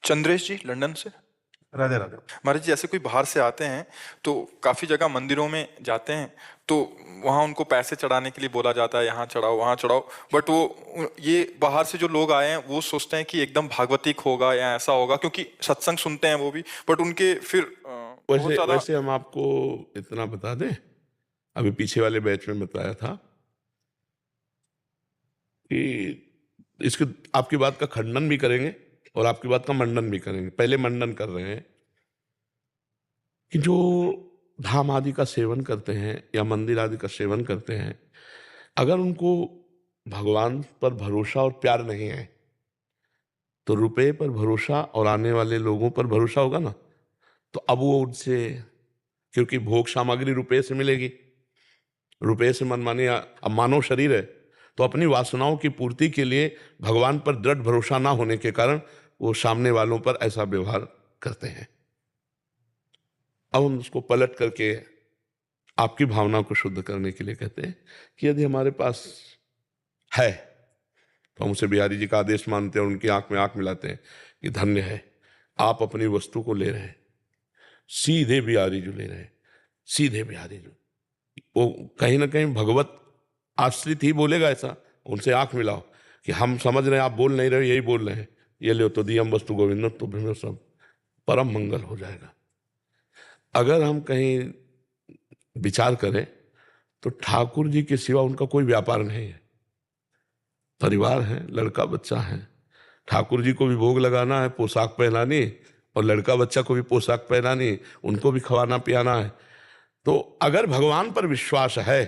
चंद्रेश जी London से। राधे राधे। महाराज जी, ऐसे कोई बाहर से आते हैं तो काफी जगह मंदिरों में जाते हैं, तो वहां उनको पैसे चढ़ाने के लिए बोला जाता है, यहाँ चढ़ाओ वहां चढ़ाओ। बट ये बाहर से जो लोग आए हैं वो सोचते हैं कि एकदम भागवतिक होगा या ऐसा होगा, क्योंकि सत्संग सुनते हैं वो भी, बट उनके फिर बहुत वैसे ज्यादा। वैसे हम आपको इतना बता दें, अभी पीछे वाले बैच में बताया था कि इसके आपकी बात का खंडन भी करेंगे और आपकी बात का मंडन भी करेंगे। पहले मंडन कर रहे हैं कि जो धाम आदि का सेवन करते हैं या मंदिर आदि का सेवन करते हैं, अगर उनको भगवान पर भरोसा और प्यार नहीं है तो रुपए पर भरोसा और आने वाले लोगों पर भरोसा होगा ना, तो अब वो उनसे, क्योंकि भोग सामग्री रुपए से मिलेगी, रुपए से मनमानी। अब मानव शरीर है तो अपनी वासनाओं की पूर्ति के लिए भगवान पर दृढ़ भरोसा ना होने के कारण वो सामने वालों पर ऐसा व्यवहार करते हैं। अब हम उसको पलट करके आपकी भावना को शुद्ध करने के लिए कहते हैं कि यदि हमारे पास है तो हम उसे बिहारी जी का आदेश मानते हैं, उनकी आंख में आंख मिलाते हैं कि धन्य है आप अपनी वस्तु को ले रहे हैं, सीधे बिहारी जी ले रहे हैं, सीधे बिहारी जी। वो कहीं ना कहीं भगवत आश्रित ही बोलेगा ऐसा। उनसे आंख मिलाओ कि हम समझ रहे हैं आप बोल नहीं रहे, यही बोल रहे हैं, ये लो तो दियम वस्तु गोविंद तो भी सब परम मंगल हो जाएगा। अगर हम कहीं विचार करें तो ठाकुर जी के सिवा उनका कोई व्यापार नहीं है। परिवार है, लड़का बच्चा है, ठाकुर जी को भी भोग लगाना है, पोशाक पहनानी, और लड़का बच्चा को भी पोशाक पहनानी, उनको भी खवाना पियाना है। तो अगर भगवान पर विश्वास है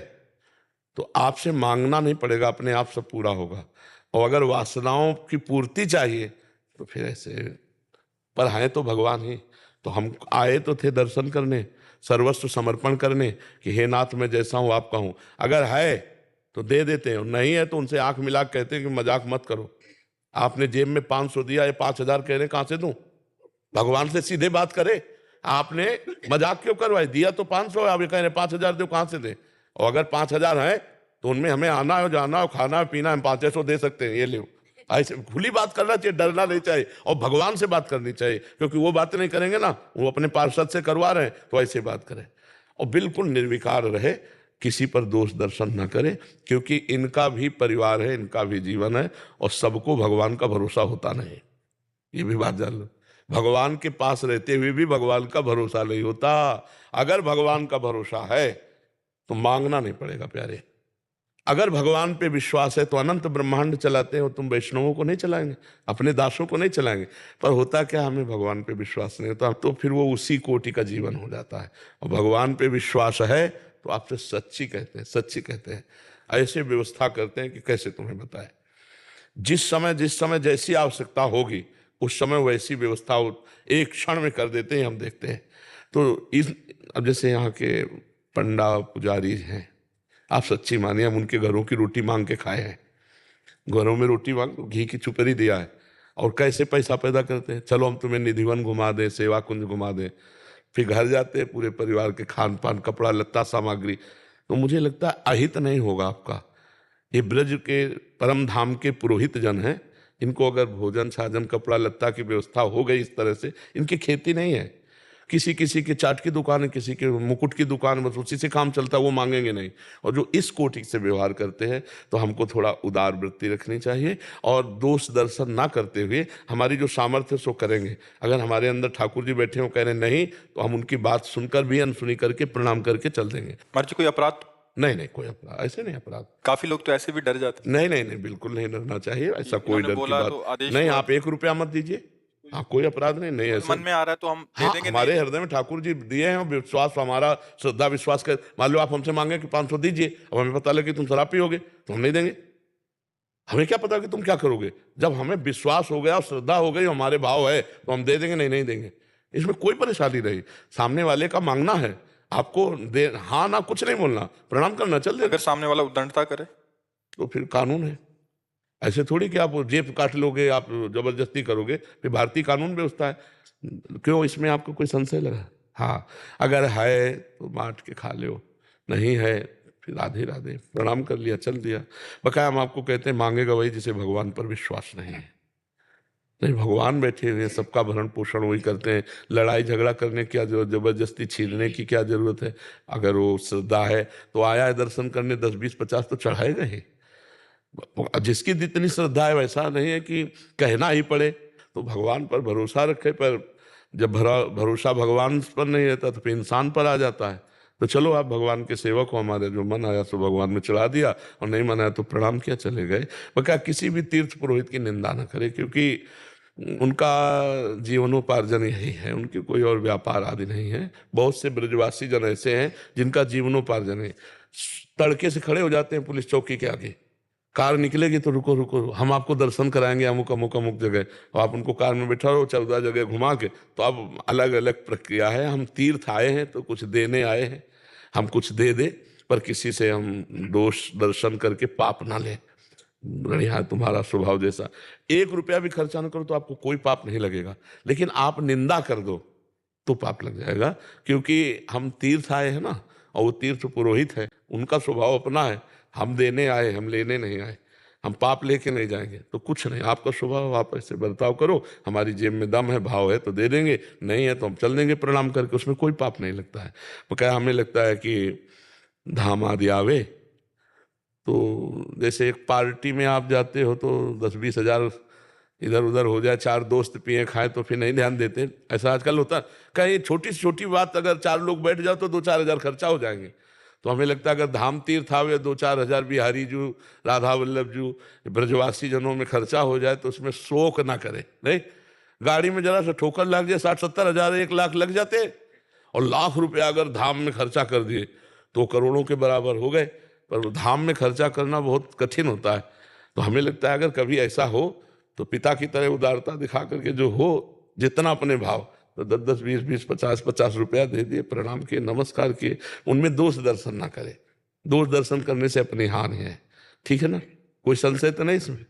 तो आपसे मांगना नहीं पड़ेगा, अपने आप सब पूरा होगा। और अगर वासनाओं की पूर्ति चाहिए तो फिर ऐसे, पर हैं तो भगवान ही। तो हम आए तो थे दर्शन करने, सर्वस्व समर्पण करने कि हे नाथ मैं जैसा हूं आपका हूं। अगर है तो दे देते हैं, नहीं है तो उनसे आंख मिला के कहते हैं कि मजाक मत करो, आपने जेब में 500 दिया, ये 5,000 कह रहे कहां से दूं? भगवान से सीधे बात करे, आपने मजाक क्यों करवाई? दिया तो 500 है, आप ये कह रहे 5,000 दो, कहां से दे? और अगर 5,000 है तो उनमें हमें आना है, जाना है, खाना है, पीना है, 500 दे सकते हैं, ये लो। ऐसे खुली बात करना चाहिए, डरना नहीं चाहिए, और भगवान से बात करनी चाहिए, क्योंकि वो बात नहीं करेंगे ना, वो अपने पार्षद से करवा रहे हैं, तो ऐसे बात करें और बिल्कुल निर्विकार रहे, किसी पर दोष दर्शन न करे, क्योंकि इनका भी परिवार है, इनका भी जीवन है, और सबको भगवान का भरोसा होता नहीं, ये भी बात जान लो। भगवान के पास रहते हुए भी भगवान का भरोसा नहीं होता। अगर भगवान का भरोसा है तो मांगना नहीं पड़ेगा प्यारे। अगर भगवान पे विश्वास है तो अनंत ब्रह्मांड चलाते हो, तुम वैष्णवों को नहीं चलाएंगे, अपने दासों को नहीं चलाएंगे। पर होता क्या, हमें भगवान पे विश्वास नहीं होता, तो फिर वो उसी कोटि का जीवन हो जाता है। और भगवान पे विश्वास है तो आपसे सच्ची कहते हैं, सच्ची कहते हैं, ऐसे व्यवस्था करते हैं कि कैसे तुम्हें बताए। जिस समय जैसी आवश्यकता होगी उस समय वैसी व्यवस्था एक क्षण में कर देते हैं, हम देखते हैं। तो इस, अब जैसे यहाँ के पंडा पुजारी हैं, आप सच्ची मानिए, हम उनके घरों की रोटी मांग के खाए हैं, घरों में रोटी मांग घी की चुपरी दिया है, और कैसे पैसा पैदा करते हैं, चलो हम तुम्हें निधिवन घुमा दें, सेवा कुंज घुमा दें, फिर घर जाते हैं पूरे परिवार के खान पान, कपड़ा लत्ता, सामग्री। तो मुझे लगता है अहित नहीं होगा आपका। ये ब्रज के परम धाम के पुरोहित जन हैं, इनको अगर भोजन साजन कपड़ा लत्ता की व्यवस्था हो गई इस तरह से, इनकी खेती नहीं है, किसी किसी की चाट की दुकान है, किसी के मुकुट की दुकान, बस उसी से काम चलता है, वो मांगेंगे नहीं। और जो इस कोटि से व्यवहार करते हैं तो हमको थोड़ा उदार वृत्ति रखनी चाहिए, और दोष दर्शन ना करते हुए हमारी जो सामर्थ्य सो करेंगे। अगर हमारे अंदर ठाकुर जी बैठे हो कह रहे नहीं, तो हम उनकी बात सुनकर भी अनसुनी करके प्रणाम करके चल देंगे। महाराज जी, कोई अपराध? नहीं नहीं, कोई अपराध ऐसे नहीं, अपराध काफी लोग तो ऐसे भी डर जाते नहीं नहीं नहीं, बिल्कुल नहीं डरना चाहिए, हैं ऐसा कि कोई इन्होंने डर की बोला बात तो आदेश नहीं। हुआ, आप 1 रुपया मत दीजिए, हाँ कोई अपराध नहीं, नहीं ऐसे। मन में आ रहा है तो हम दे हाँ, देंगे, नहीं हमारे देंगे। हृदय में ठाकुर जी दिए हैं, विश्वास हमारा, श्रद्धा विश्वास कर। मान लो आप हमसे मांगे कि 500 दीजिए, अब हमें पता लगे कि तुम शराब पियोगे तो हम नहीं देंगे। हमें क्या पता कि तुम क्या करोगे? जब हमें विश्वास हो गया और श्रद्धा हो गई, हमारे भाव है, तो हम दे देंगे, नहीं नहीं देंगे। इसमें कोई परेशानी नहीं, सामने वाले का मांगना है, आपको दे, हाँ ना कुछ नहीं बोलना, प्रणाम करना, चल अगर देना। सामने वाला उद्दंडता करे तो फिर कानून है, ऐसे थोड़ी कि आप जेब काट लोगे, आप जबरदस्ती करोगे, फिर भारतीय कानून व्यवस्था है। क्यों इसमें आपको कोई संशय लगा? हाँ, अगर है तो बांट के खा लो, नहीं है फिर राधे राधे, प्रणाम कर लिया, चल दिया। बकाया हम आपको कहते हैं मांगेगा वही जिसे भगवान पर विश्वास नहीं है। नहीं, भगवान बैठे हुए हैं, सबका भरण पोषण वही करते हैं। लड़ाई झगड़ा करने की क्या जरूरत, जबरदस्ती छीनने की क्या जरूरत है। अगर वो श्रद्धा है तो आया है दर्शन करने, 10 20 50 तो चढ़ाएगा ही। जिसकी जितनी श्रद्धा है, वैसा नहीं है कि कहना ही पड़े। तो भगवान पर भरोसा रखे, पर जब भरोसा भगवान पर नहीं रहता तो फिर इंसान पर आ जाता है। तो चलो, आप भगवान के सेवक हो, हमारे जो मन आया सो भगवान में चढ़ा दिया, और नहीं मन आया तो प्रणाम किया, चले गए। क्या किसी भी तीर्थ पुरोहित की निंदा न करे, क्योंकि उनका जीवनोपार्जन यही है, उनके कोई और व्यापार आदि नहीं है। बहुत से ब्रजवासी जन ऐसे हैं जिनका जीवनोपार्जन है। तड़के से खड़े हो जाते हैं पुलिस चौकी के आगे, कार निकलेगी तो रुको रुको, हम आपको दर्शन कराएंगे अमुक अमुक अमुक जगह, और आप उनको कार में बैठा रहो, 14 जगह घुमा के। तो अब अलग अलग प्रक्रिया है। हम तीर्थ आए हैं तो कुछ देने आए हैं, हम कुछ दे दे, पर किसी से हम दोष दर्शन करके पाप ना लें। बढ़िया है तुम्हारा स्वभाव जैसा। 1 रुपया भी खर्चा न करो तो आपको कोई पाप नहीं लगेगा, लेकिन आप निंदा कर दो तो पाप लग जाएगा। क्योंकि हम तीर्थ आए हैं ना, और वो तीर्थ पुरोहित है, उनका स्वभाव अपना है। हम देने आए, हम लेने नहीं आए। हम पाप लेके नहीं जाएंगे। तो कुछ नहीं, आपका स्वभाव, आप ऐसे बर्ताव करो। हमारी जेब में दम है, भाव है तो दे देंगे, नहीं है तो हम चल देंगे प्रणाम करके, उसमें कोई पाप नहीं लगता है। तो क्या हमें लगता है कि धाम आदि आवे तो जैसे एक पार्टी में आप जाते हो तो 10-20 हजार इधर उधर हो जाए, 4 दोस्त पिए खाएं तो फिर नहीं ध्यान देते। ऐसा आजकल होता है। कहीं छोटी से छोटी बात अगर 4 लोग बैठ जाओ तो 2-4 हजार खर्चा हो जाएंगे। तो हमें लगता है अगर धाम तीर्थ आवे, 2-4 हजार बिहारी जू, राधा वल्लभ जू, ब्रजवासी जनों में खर्चा हो जाए तो उसमें शोक ना करे। नहीं, गाड़ी में जरा सा ठोकर लग जाए, 60-70 हजार 1 लाख लग जाते, और लाख रुपया अगर धाम में खर्चा कर दिए तो करोड़ों के बराबर हो गए। पर धाम में खर्चा करना बहुत कठिन होता है। तो हमें लगता है अगर कभी ऐसा हो तो पिता की तरह उदारता दिखा करके जो हो, जितना अपने भाव, तो 10-10, 20-20, 50-50 रुपया दे दिए, प्रणाम किए, नमस्कार किए। उनमें दोष दर्शन ना करे। दोष दर्शन करने से अपनी हानि है। ठीक है ना, कोई संशय तो नहीं इसमें।